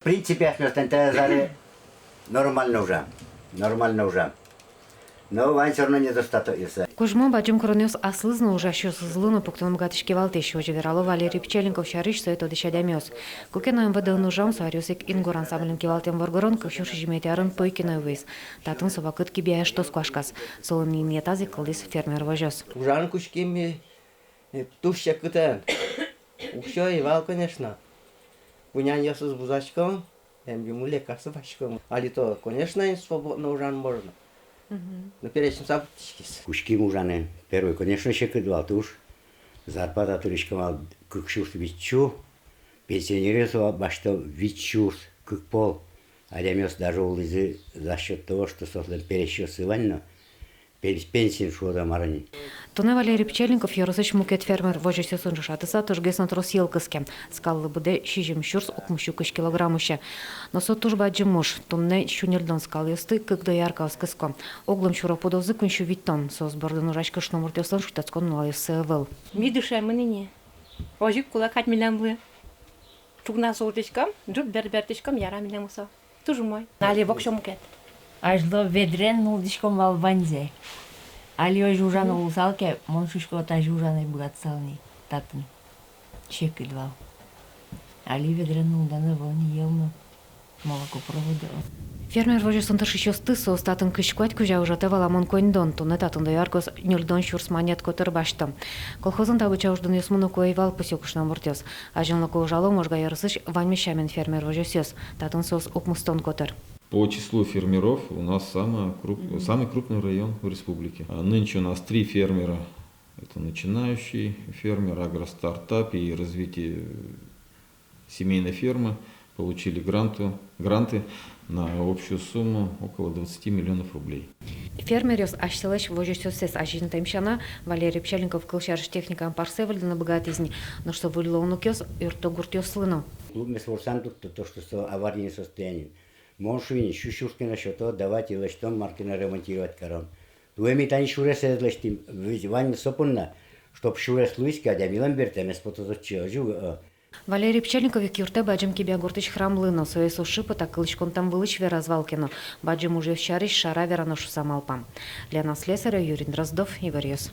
принципе, нормально уже. Нормально уже. Но Вань все равно недостаточно. Кожмо баджим коронёс аслызно уже що злыну пуктон гатышке валты еще жеверало Валерий Пчеленков шарыш соето дешадямёс. Кукено МВД нужам сарюсик ингур ансамблем кивалтем варгорон кушуш жиметярын пойкино выс. Татын собакыт кибия что сквашкас. Соломи метази кылдыс фермер вожёс. Ужан кушкими туща кытен. Ушё и вал, конечно. Пунян ясыз бузачком, ему лекарство бачком. Али то, конечно, свободно ужан можно. Но перечим сам птичкис. Кушки мужаны. Первый, конечно, еще кидал туш. Зарплата туричкомал кукшуш вичу. Пенсионеры башто вичуш кукпол. А демёс даже улызы за счет того, что создал пересчет сыванно. Пенсию шода марани. Туне Валерий Пчеленков яросыч мукет фермер вожёсё сунжашатыса тожгесно тросилкыске. Скаллы буде шижим шурс окмущу кыш килограммыще. Но со туж баджимуш, тунне щунельдон скал ёсты, когда ярко скыско. Оглом шура подозы куншу виттон, со сбордын урачка шномуртёстан шутацкон налайсы выл. Ми душа мыныне. Ожик кулакать милям вы. Чугна сортичкам, джуп бербертичкам яра милям уса. Тоже мой. Али бокшо мукет. Ажло ведрен мулдишком валванзе. Али жужан улсалке, моншушко та жужаны богатцални, татни. Чек идвал. Али ведрен мулданы волни елно. Молоко проводил. Фермер вожёсын тыршыщёсты со статын кышкуать кужа ужате валамон койндон, туне татында яркос нюльдон шурс манет котыр башты. Колхозын табыча уждын ёсмуну коевал пусёкушна муртёс. А жонлоко ужало можга ярысыш ваньмешамен фермер вожёсёс, татын сос окмустон котыр. По числу фермеров у нас самый крупный район в республике. Нынче у нас 3 фермера. Это начинающий фермер, агростартап и развитие семейной фермы. Получили гранты на общую сумму около 20 миллионов рублей. Фермерёс аштелеш вожёсёсес ажин таймшана Валерий Пчеленков кылшарыш техникам парсевальды на богатизни, но что вылилонукёс юртогуртёс слыну. Клубный спортсан тут то, что аварийное состояние. Можешь видеть, щущушкина что-то давать или что маркина ремонтировать корон. Дуэми тани шурес эдлэштим, вань сопунна, чтоб шурес луиска, а дямилам бертем, эспотозочо. Валерий Пчеленков юрте баджим кибя гуртыч храм лыно, соесо шипота кылычкон там вылыч вера звалкино, баджим уже в шариш шара вераношу самалпам. Лена Слесаря, Юрий Дроздов, Иварьёс.